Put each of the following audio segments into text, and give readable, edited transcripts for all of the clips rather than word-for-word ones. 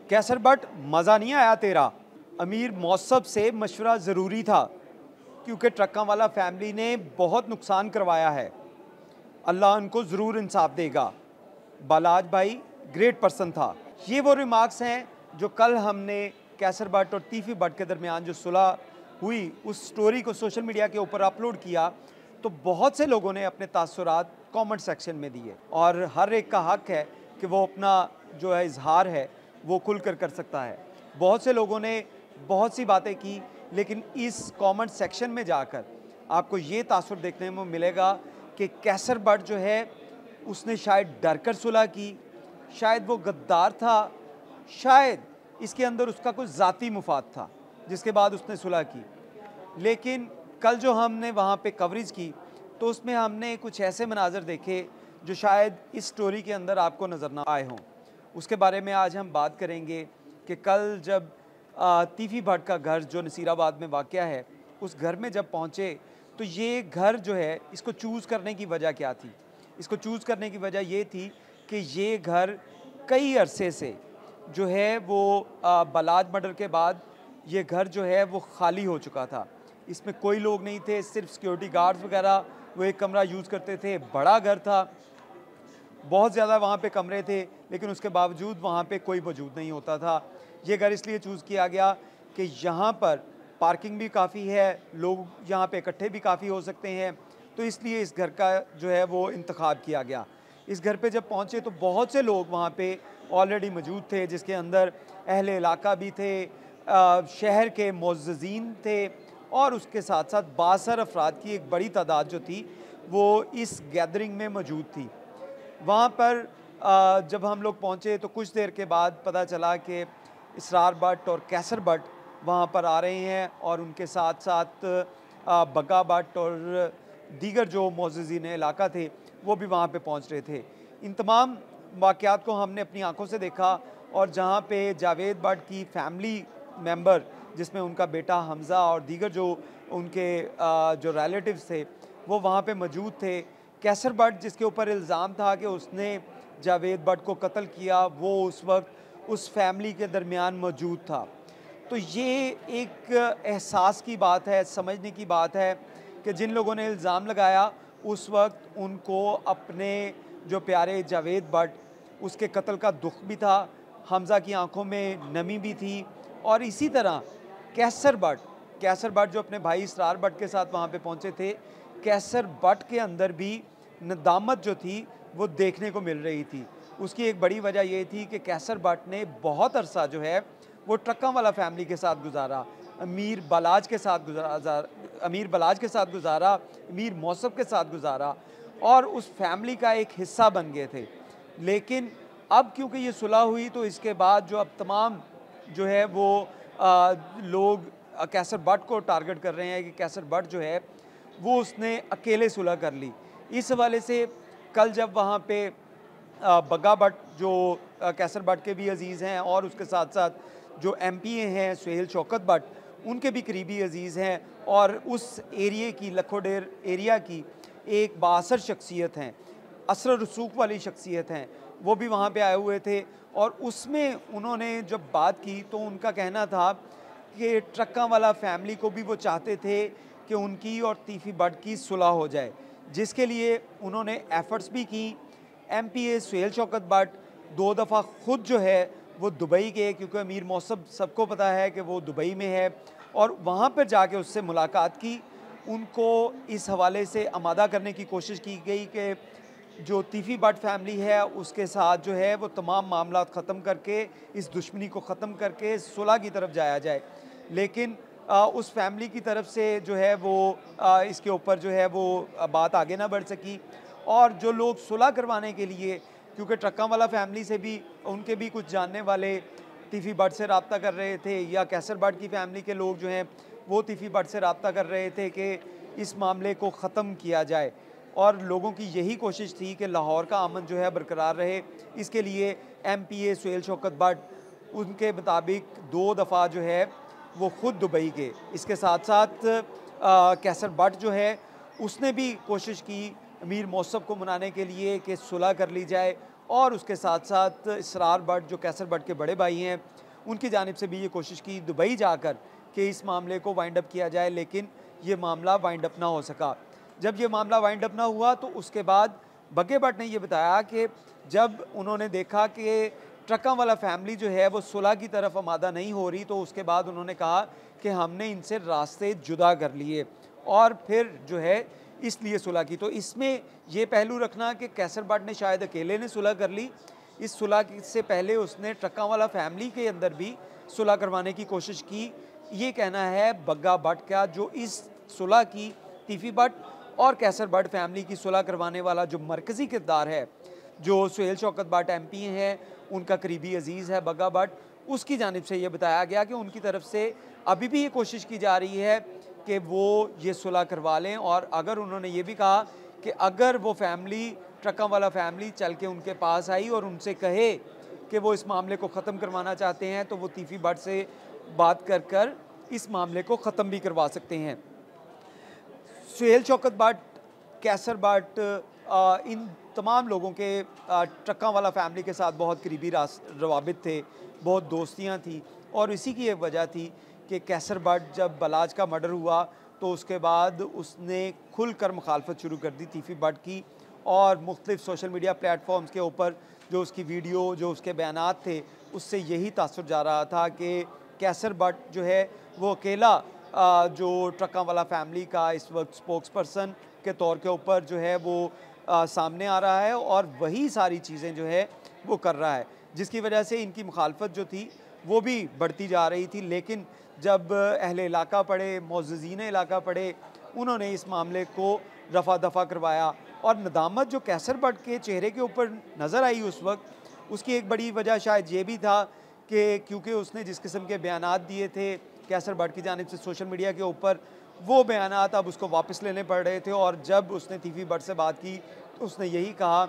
कैसर but मज़ा नहीं आया तेरा। अमीर मौसम से मशवरा ज़रूरी था क्योंकि ट्रक्का वाला फैमिली ने बहुत नुकसान करवाया है। अल्लाह उनको ज़रूर इंसाफ देगा। बालाज भाई ग्रेट पर्सन था। ये वो रिमार्क्स हैं जो कल हमने कैसर बट और तीफी बट के दरमियान जो सुलह हुई उस स्टोरी को सोशल मीडिया के ऊपर अपलोड किया तो बहुत से लोगों ने अपने तासुरात कमेंट सेक्शन में दिए और हर एक का हक है कि वो अपना जो है इजहार है वो खुल कर सकता है। बहुत से लोगों ने बहुत सी बातें की, लेकिन इस कमेंट सेक्शन में जाकर आपको ये तासुर देखने में मिलेगा कि कैसर बट जो है उसने शायद डर कर सुलह की, शायद वो गद्दार था, शायद इसके अंदर उसका कुछ ज़ाती मुफाद था जिसके बाद उसने सुलह की। लेकिन कल जो हमने वहाँ पे कवरेज की तो उसमें हमने कुछ ऐसे मनाजर देखे जो शायद इस स्टोरी के अंदर आपको नज़र ना आए हों। उसके बारे में आज हम बात करेंगे कि कल जब तीफी भट्ट का घर जो नसीराबाद में वाक़या है उस घर में जब पहुँचे तो ये घर जो है इसको चूज़ करने की वजह क्या थी। इसको चूज़ करने की वजह ये थी कि ये घर कई अरसे से जो है वो बलाज मर्डर के बाद ये घर जो है वो खाली हो चुका था। इसमें कोई लोग नहीं थे, सिर्फ सिक्योरिटी गार्ड्स वगैरह वो एक कमरा यूज़ करते थे। बड़ा घर था, बहुत ज़्यादा वहाँ पे कमरे थे, लेकिन उसके बावजूद वहाँ पे कोई मौजूद नहीं होता था। ये घर इसलिए चूज़ किया गया कि यहाँ पर पार्किंग भी काफ़ी है, लोग यहाँ पे इकट्ठे भी काफ़ी हो सकते हैं, तो इसलिए इस घर का जो है वो इंतखाब किया गया। इस घर पे जब पहुँचे तो बहुत से लोग वहाँ पे ऑलरेडी मौजूद थे, जिसके अंदर अहले इलाका भी थे, शहर के मुअज़्ज़िज़ीन थे और उसके साथ साथ बासर अफराद की एक बड़ी तादाद जो थी वो इस गैदरिंग में मौजूद थी। वहाँ पर जब हम लोग पहुँचे तो कुछ देर के बाद पता चला कि इसरार भट्ट और कैसर भट्ट वहाँ पर आ रहे हैं और उनके साथ साथ बग्गा भट्ट और दीगर जो मुअज़्ज़िज़ीन इलाका थे वो भी वहाँ पे पहुँच रहे थे। इन तमाम वाक़यात को हमने अपनी आंखों से देखा और जहाँ पे जावेद भट्ट की फैमिली मेंबर जिसमें उनका बेटा हमज़ा और दीगर जो उनके जो रिलेटिव्स थे वो वहाँ पे मौजूद थे। कैसर भट्ट जिसके ऊपर इल्ज़ाम था कि उसने जावेद भट्ट को कत्ल किया, वो उस वक्त उस फैमिली के दरमियान मौजूद था। तो ये एक एहसास की बात है, समझने की बात है कि जिन लोगों ने इल्ज़ाम लगाया उस वक्त उनको अपने जो प्यारे जावेद भट्ट उसके कत्ल का दुख भी था, हमज़ा की आंखों में नमी भी थी और इसी तरह कैसर भट्ट जो अपने भाई इसरार भट्ट के साथ वहाँ पे पहुँचे थे, कैसर भट्ट के अंदर भी नदामत जो थी वो देखने को मिल रही थी। उसकी एक बड़ी वजह ये थी कि कैसर भट्ट ने बहुत अरसा जो है वो ट्रक्का वाला फैमिली के साथ गुजारा, अमीर बलाज के साथ गुजारा, अमीर मौसम के साथ गुजारा और उस फैमिली का एक हिस्सा बन गए थे। लेकिन अब क्योंकि ये सुलह हुई तो इसके बाद जो अब तमाम जो है वो लोग कैसर भट्ट को टारगेट कर रहे हैं कि कैसर भट्ट जो है वो उसने अकेले सुलह कर ली। इस हवाले से कल जब वहाँ पे बग्गा भट्ट जो कैसर भट्ट के भी अजीज़ हैं और उसके साथ साथ जो एमपीए हैं सुहेल शौकत भट्ट उनके भी करीबी अजीज़ हैं और उस एरिए की लखोडेर एरिया की एक बासर शख्सियत हैं, असर रसूख वाली शख्सियत हैं, वो भी वहाँ पे आए हुए थे और उसमें उन्होंने जब बात की तो उनका कहना था कि ट्रक्का वाला फैमिली को भी वो चाहते थे कि उनकी और तीफी भट्ट की सुलह हो जाए, जिसके लिए उन्होंने एफ़र्ट्स भी की। एमपीए सुहेल शौकत भट्ट 2 दफ़ा ख़ुद जो है वो दुबई गए क्योंकि अमीर मौसम सबको पता है कि वो दुबई में है और वहाँ पर जाके उससे मुलाकात की। उनको इस हवाले से आमादा करने की कोशिश की गई कि जो तीफी भट्ट फैमिली है उसके साथ जो है वो तमाम मामला ख़त्म करके इस दुश्मनी को ख़त्म करके सुलह की तरफ जाया जाए। लेकिन उस फैमिली की तरफ से जो है वो इसके ऊपर जो है वो बात आगे ना बढ़ सकी और जो लोग सुलह करवाने के लिए, क्योंकि ट्रक्का वाला फैमिली से भी उनके भी कुछ जानने वाले तीफी भट्ट से रब्ता कर रहे थे या कैसर भट्ट की फैमिली के लोग जो हैं वो तीफी भट्ट से रब्ता कर रहे थे कि इस मामले को ख़त्म किया जाए और लोगों की यही कोशिश थी कि लाहौर का अमन जो है बरकरार रहे। इसके लिए एमपीए सुहेल शौकत भट्ट उनके मुताबिक 2 दफ़ा जो है वो ख़ुद दुबई गए। इसके साथ साथ कैसर भट्ट जो है उसने भी कोशिश की अमीर मौसम को मनाने के लिए कि सुलह कर ली जाए और उसके साथ साथ इसरार भट्ट जो कैसर भट्ट के बड़े भाई हैं, उनकी जानिब से भी ये कोशिश की दुबई जाकर कि इस मामले को वाइंड अप किया जाए, लेकिन ये मामला वाइंड अप ना हो सका। जब ये मामला वाइंड अप ना हुआ तो उसके बाद बग्गे भट्ट ने ये बताया कि जब उन्होंने देखा कि ट्रकों वाला फैमिली जो है वो सुलह की तरफ आमादा नहीं हो रही, तो उसके बाद उन्होंने कहा कि हमने इनसे रास्ते जुदा कर लिए और फिर जो है इसलिए सुलह की। तो इसमें ये पहलू रखना कि कैसर भट्ट ने शायद अकेले ने सुलह कर ली, इस सुलह से पहले उसने ट्रकों वाला फैमिली के अंदर भी सुलह करवाने की कोशिश की। ये कहना है बग्गा भट्ट का, जो इस सुलह की तीफी भट्ट और कैसर भट्ट फैमिली की सुलह करवाने वाला जो मरकज़ी किरदार है, जो सुहेल शौकत भट्ट MP हैं, उनका करीबी अजीज़ है बग्गा भट्ट, उसकी जानिब से ये बताया गया कि उनकी तरफ से अभी भी ये कोशिश की जा रही है कि वो ये सुलह करवा लें। और अगर उन्होंने ये भी कहा कि अगर वो फैमिली ट्रकों वाला फैमिली चल के उनके पास आई और उनसे कहे कि वो इस मामले को ख़त्म करवाना चाहते हैं, तो वो तीफी भट्ट से बात कर कर इस मामले को ख़त्म भी करवा सकते हैं। सुहेल शौकत भट्ट, कैसर भट्ट, इन तमाम लोगों के ट्रकों वाला फैमिली के साथ बहुत करीबी रवाबित थे, बहुत दोस्तियां थी, और इसी की एक वजह थी कि कैसर भट्ट जब बलाज का मर्डर हुआ तो उसके बाद उसने खुलकर मुखालफत शुरू कर दी तीफी भट्ट की, और मुख्तलिफ सोशल मीडिया प्लेटफॉर्म्स के ऊपर जो उसकी वीडियो, जो उसके बयानात थे, उससे यही तासुर जा रहा था कि कैसर भट्ट जो है वो अकेला जो ट्रकों वाला फैमिली का इस वक्त स्पोक्स पर्सन के तौर के ऊपर जो है वो सामने आ रहा है और वही सारी चीज़ें जो है वो कर रहा है, जिसकी वजह से इनकी मुखालफत जो थी वो भी बढ़ती जा रही थी। लेकिन जब अहले इलाका पड़े, मोअज़्ज़िज़ीन इलाका पड़े, उन्होंने इस मामले को रफ़ा दफ़ा करवाया, और नदामत जो कैसर भट्ट के चेहरे के ऊपर नज़र आई उस वक्त, उसकी एक बड़ी वजह शायद ये भी था कि क्योंकि उसने जिस किस्म के बयानात दिए थे कैसर भट्ट की जानिब से सोशल मीडिया के ऊपर, वो बयानात अब उसको वापस लेने पड़ रहे थे। और जब उसने तीफी भट्ट से बात की तो उसने यही कहा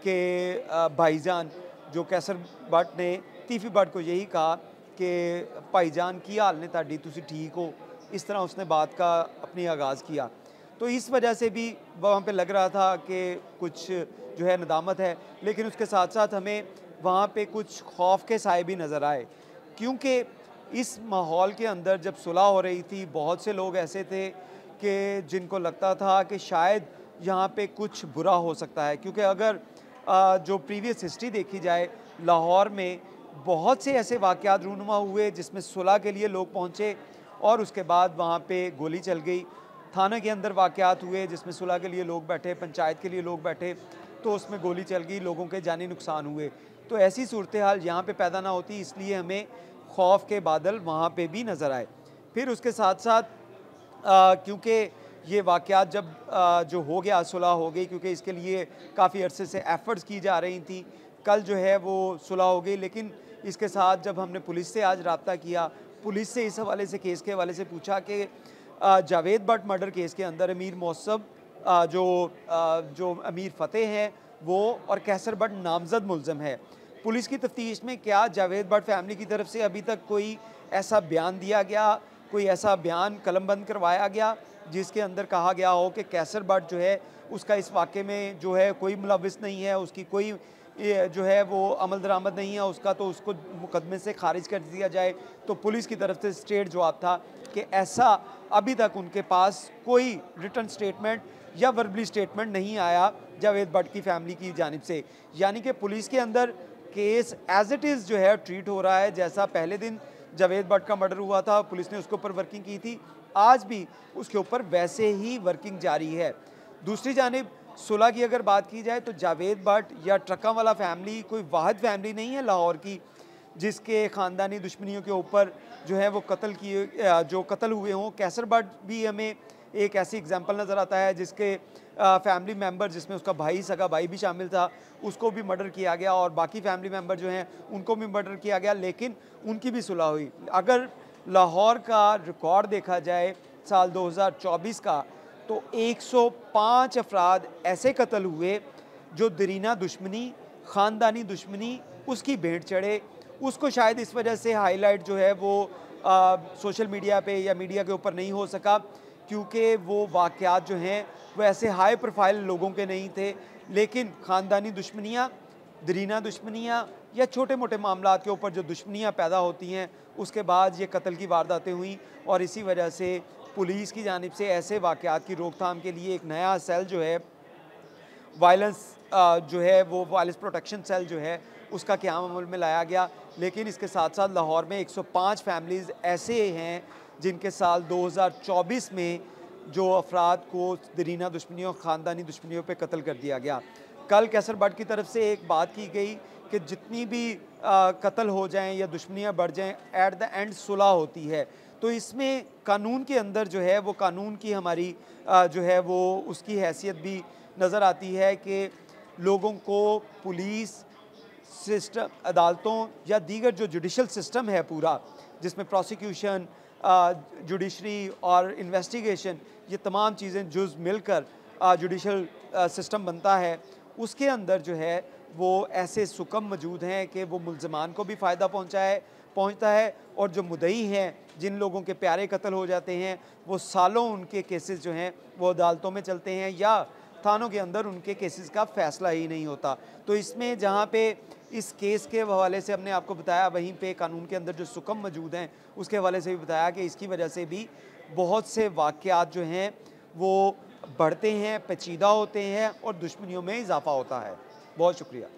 कि भाईजान, जो कैसर भट्ट ने तीफी भट्ट को यही कहा कि भाईजान की हाल ने ताड़ी, तुसी ठीक हो, इस तरह उसने बात का अपनी आगाज़ किया। तो इस वजह से भी वहाँ पे लग रहा था कि कुछ जो है नदामत है, लेकिन उसके साथ साथ हमें वहाँ पे कुछ खौफ के साए भी नज़र आए, क्योंकि इस माहौल के अंदर जब सुलह हो रही थी, बहुत से लोग ऐसे थे कि जिनको लगता था कि शायद यहाँ पे कुछ बुरा हो सकता है, क्योंकि अगर जो प्रीवियस हिस्ट्री देखी जाए, लाहौर में बहुत से ऐसे वाक़यात रूनुमा हुए जिसमें सुलह के लिए लोग पहुँचे और उसके बाद वहाँ पे गोली चल गई। थाने के अंदर वाक़यात हुए जिसमें सुलह के लिए लोग बैठे, पंचायत के लिए लोग बैठे, तो उसमें गोली चल गई, लोगों के जानी नुकसान हुए। तो ऐसी सूरत हाल यहाँ पे पैदा ना होती, इसलिए हमें खौफ के बादल वहाँ पे भी नज़र आए। फिर उसके साथ साथ क्योंकि ये वाक़यात जब जो हो गया, सुलह हो गई, क्योंकि इसके लिए काफ़ी अरसे से एफ़र्ट्स की जा रही थी, कल जो है वो सुलह हो गई। लेकिन इसके साथ जब हमने पुलिस से आज रब्ता किया, पुलिस से इस हवाले से, केस के हवाले से पूछा कि जावेद भट्ट मर्डर केस के अंदर अमीर मौसम जो अमीर फ़तेह हैं वो और कैसर भट्ट नामज़द मुल्ज़म है। पुलिस की तफ्तीश में क्या जावेद भट्ट फैमिली की तरफ से अभी तक कोई ऐसा बयान दिया गया, कोई ऐसा बयान कलमबंद करवाया गया जिसके अंदर कहा गया हो कि कैसर भट्ट जो है उसका इस वाक़े में जो है कोई मुलव्विस नहीं है, उसकी कोई जो है वो अमल दरामद नहीं है उसका, तो उसको मुकदमे से खारिज कर दिया जाए। तो पुलिस की तरफ से स्ट्रेट जवाब था कि ऐसा अभी तक उनके पास कोई रिटन स्टेटमेंट या वर्बली स्टेटमेंट नहीं आया जावेद भट्ट की फैमिली की जानिब से। यानी कि पुलिस के अंदर केस एज इट इज़ जो है ट्रीट हो रहा है, जैसा पहले दिन जावेद भट्ट का मर्डर हुआ था, पुलिस ने उसके ऊपर वर्किंग की थी, आज भी उसके ऊपर वैसे ही वर्किंग जारी है। दूसरी जानिब सुलह की अगर बात की जाए तो जावेद भट्ट या ट्रका वाला फैमिली कोई वाहिद फैमिली नहीं है लाहौर की जिसके ख़ानदानी दुश्मनियों के ऊपर जो है वो कत्ल हुए हों। कैसर भट्ट भी हमें एक ऐसी एग्जांपल नज़र आता है जिसके फैमिली मेंबर, जिसमें उसका भाई, सगा भाई भी शामिल था, उसको भी मर्डर किया गया और बाकी फैमिली मेंबर जो हैं उनको भी मर्डर किया गया, लेकिन उनकी भी सुलह हुई। अगर लाहौर का रिकॉर्ड देखा जाए साल 2024 का, तो 105 अफराद ऐसे कत्ल हुए जो दरीना दुश्मनी, ख़ानदानी दुश्मनी उसकी भेंट चढ़े। उसको शायद इस वजह से हाईलाइट जो है वो सोशल मीडिया पे या मीडिया के ऊपर नहीं हो सका, क्योंकि वो वाक़यात जो हैं वो ऐसे हाई प्रोफाइल लोगों के नहीं थे, लेकिन ख़ानदानी दुश्मनियाँ दरीना दुश्मनियाँ या छोटे मोटे मामलात के ऊपर जो दुश्मनियाँ पैदा होती हैं, उसके बाद ये कत्ल की वारदातें हुई और इसी वजह से पुलिस की जानिब से ऐसे वाक़यात की रोकथाम के लिए एक नया सेल जो है वायलेंस जो है वो वायलेंस प्रोटेक्शन सेल जो है उसका क़याम अमल में लाया गया। लेकिन इसके साथ साथ लाहौर में 105 फैमिलीज़ ऐसे हैं जिनके साल 2024 में जो अफराद को दरीना दुश्मनियों ख़ानदानी दुश्मनियों पे कत्ल कर दिया गया। कल कैसर बट की तरफ से एक बात की गई कि जितनी भी कत्ल हो जाएं या दुश्मनियाँ बढ़ जाएं, एट द एंड सुलह होती है। तो इसमें कानून के अंदर जो है वो कानून की हमारी जो है वो उसकी हैसियत भी नज़र आती है कि लोगों को पुलिस सिस्टम, अदालतों या दीगर जो जुडिशल सिस्टम है पूरा, जिसमें प्रोसिक्यूशन, जुडिशरी और इन्वेस्टिगेशन, ये तमाम चीज़ें जुज़ मिलकर जुडिशल सिस्टम बनता है, उसके अंदर जो है वो ऐसे सुकम मौजूद हैं कि वो मुल्ज़मान को भी फ़ायदा पहुँचता है और जो मुद्दई हैं, जिन लोगों के प्यारे कत्ल हो जाते हैं, वो सालों उनके केसेस जो हैं वो अदालतों में चलते हैं या थानों के अंदर उनके केसेस का फ़ैसला ही नहीं होता। तो इसमें जहाँ पे इस केस के हवाले से हमने आपको बताया, वहीं पे कानून के अंदर जो सुकम मौजूद हैं उसके हवाले से भी बताया कि इसकी वजह से भी बहुत से वाक़यात जो हैं वो बढ़ते हैं, पेचीदा होते हैं और दुश्मनियों में इजाफ़ा होता है। बहुत शुक्रिया।